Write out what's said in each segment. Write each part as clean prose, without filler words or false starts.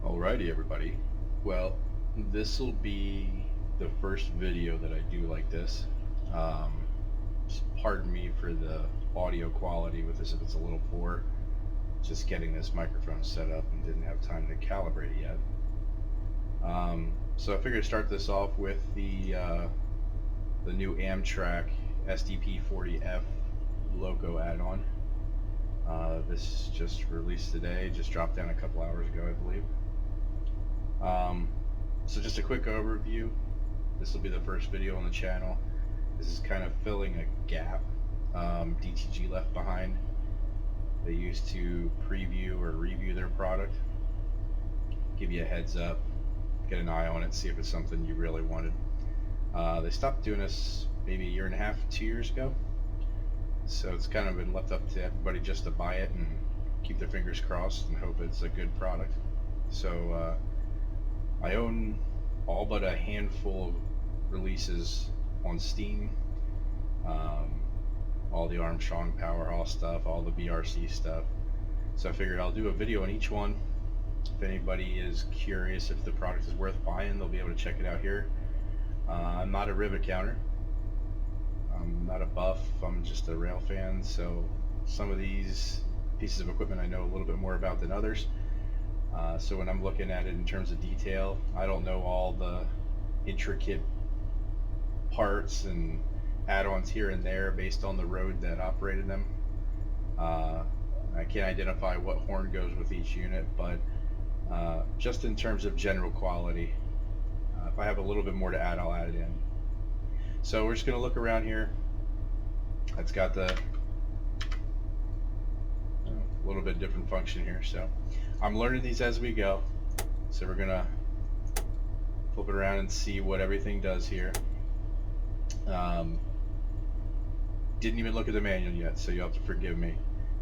Alrighty, everybody. Well, this will be the first video that I do like this. Just pardon me for the audio quality with this if it's a little poor. Just getting this microphone set up and didn't have time to calibrate it yet. So I figured to start this off with the new Amtrak SDP40F loco add-on. This just released today, just dropped down a couple hours ago, I believe. So just a quick overview. This will be the first video on the channel. This is kind of filling a gap DTG left behind. They used to preview or review their product, give you a heads up, get an eye on it, see if it's something you really wanted. They stopped doing this maybe a year and a half, 2 years ago. So it's kind of been left up to everybody just to buy it and keep their fingers crossed and hope it's a good product. So I own all but a handful of releases on Steam. All the Armstrong Powerhouse stuff, all the BRC stuff. So I figured I'll do a video on each one. If anybody is curious if the product is worth buying, they'll be able to check it out here. I'm not a rivet counter. I'm not a buff. I'm just a rail fan. So some of these pieces of equipment I know a little bit more about than others. So when I'm looking at it in terms of detail, I don't know all the intricate parts and add-ons here and there based on the road that operated them. I can't identify what horn goes with each unit, but just in terms of general quality, if I have a little bit more to add, I'll add it in. So we're just going to look around here. It's got the a little bit different function here, so I'm learning these as we go. So we're going to flip it around and see what everything does here. Didn't even look at the manual yet, so you'll have to forgive me.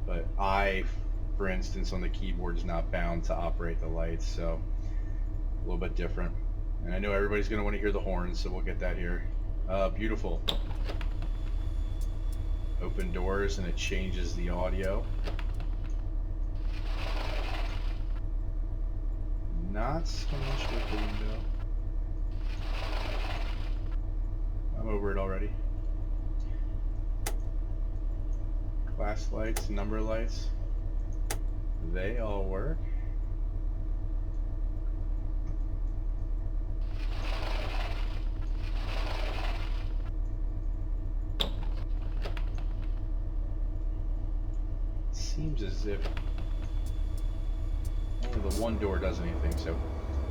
But I, for instance, on the keyboard is not bound to operate the lights, so a little bit different. And I know everybody's going to want to hear the horns, so we'll get that here. Beautiful. Open doors and it changes the audio. Not so much with the window. I'm over it already. Class lights, number lights, they all work. Seems as if only the one door does anything. So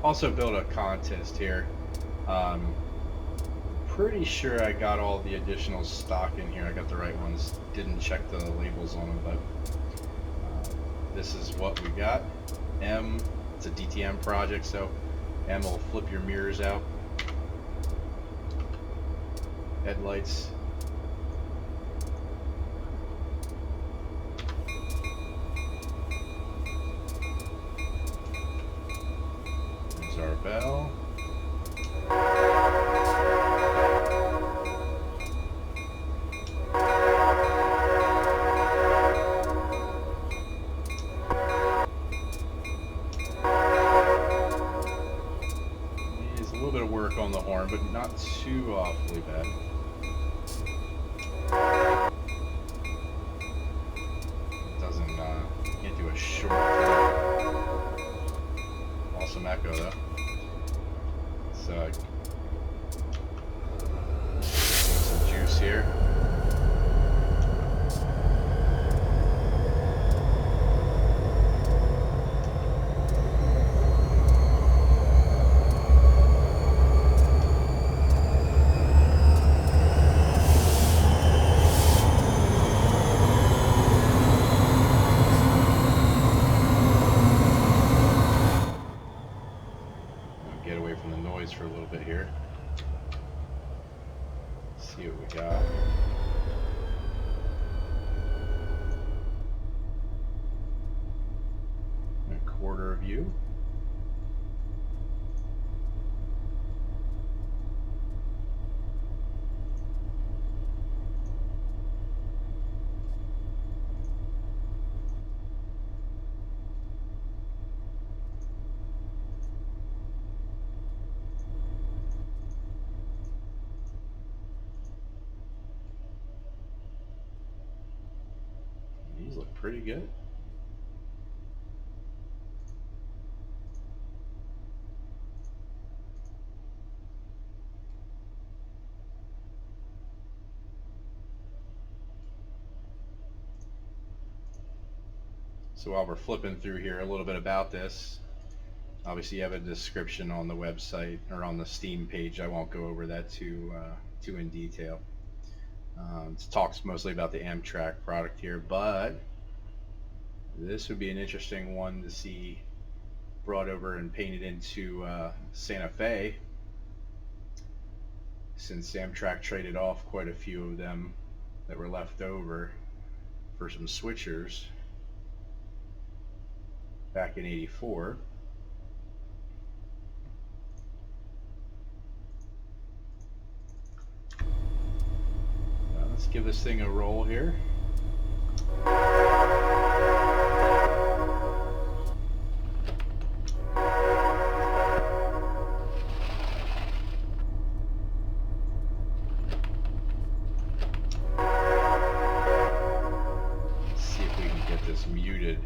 also built a contest here. Pretty sure I got all the additional stock in here. I got the right ones. Didn't check the labels on them, but this is what we got. M, it's a DTM project, so M will flip your mirrors out. Headlights. There's our bell. On the horn, but not too awfully bad. It doesn't, can't do a short awesome echo though. So, some juice here. Get away from the noise for a little bit here. See what we got. A quarter view. pretty good. So while we're flipping through here, a little bit about this. Obviously, you have a description on the website or on the Steam page. I won't go over that too in detail. It talks mostly about the Amtrak product here, but this would be an interesting one to see brought over and painted into Santa Fe, since Amtrak traded off quite a few of them that were left over for some switchers back in '84. Let's give this thing a roll here. Muted.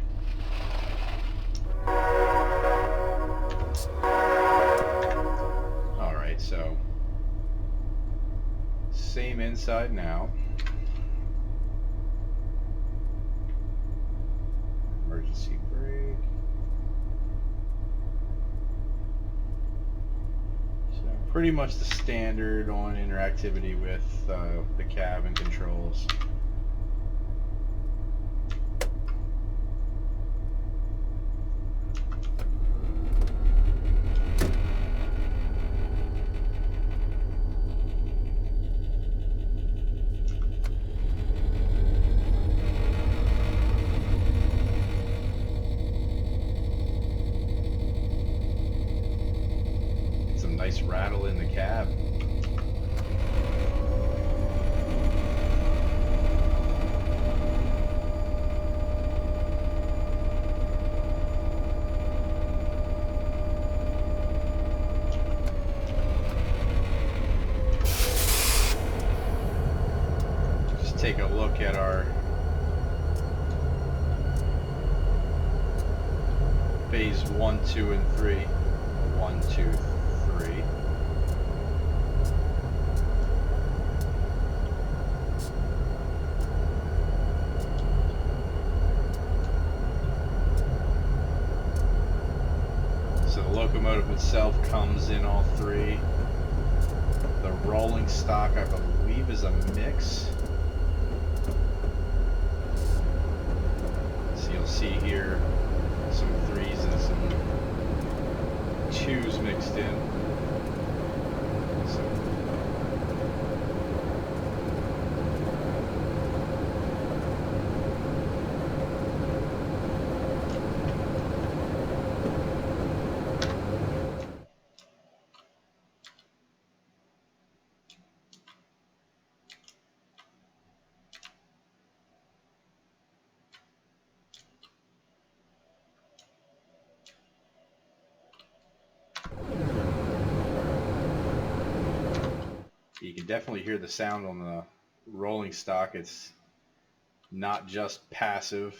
All right, so same inside now. Emergency brake. So pretty much the standard on interactivity with the cab and controls. Nice rattle in the cab. Just take a look at our phase 1, 2, and 3. 1, 2, 3. So the locomotive itself comes in all three. The rolling stock, I believe, is a mix. So you'll see here some 3s and some 2s mixed in. So you can definitely hear the sound on the rolling stock. It's not just passive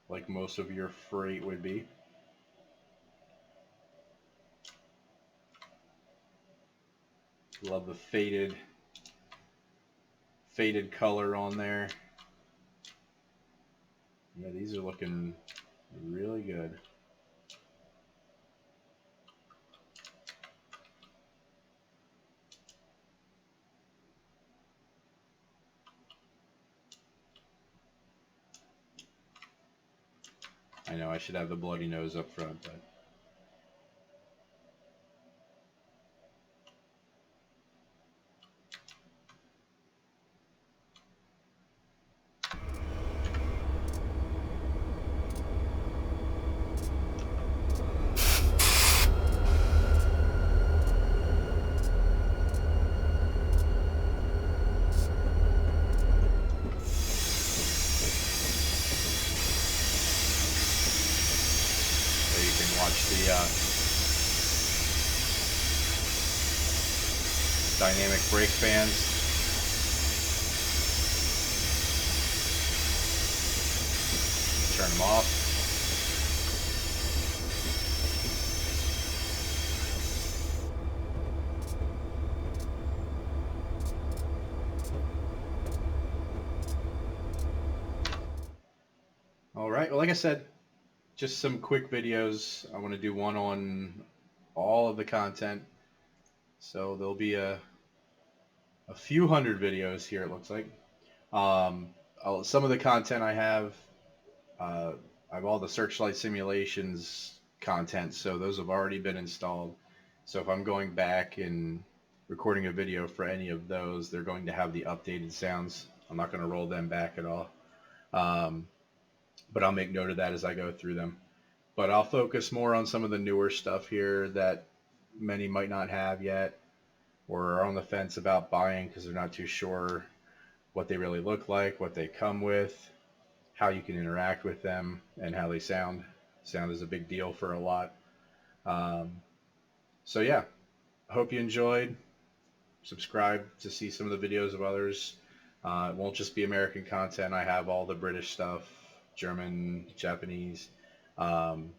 like most of your freight would be. Love the faded color on there. Yeah, these are looking really good. I know I should have the bloody nose up front, but watch the dynamic brake fans. turn them off. All right, well, like I said, just some quick videos. I want to do one on all of the content. So there'll be a few hundred videos here, it looks like. Some of the content uh, I have all the Searchlight Simulations content, so those have already been installed. So if I'm going back and recording a video for any of those, they're going to have the updated sounds. I'm not going to roll them back at all. But I'll make note of that as I go through them. But I'll focus more on some of the newer stuff here that many might not have yet, or are on the fence about buying because they're not too sure what they really look like, what they come with, how you can interact with them, and how they sound. Sound is a big deal for a lot. Um, so yeah, I hope you enjoyed. Subscribe to see some of the videos of others. It won't just be American content. I have all the British stuff, German, Japanese. Um,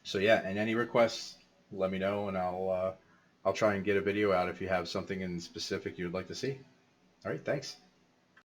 so yeah, and any requests, let me know, and I'll try and get a video out if you have something in specific you would like to see. All right, thanks.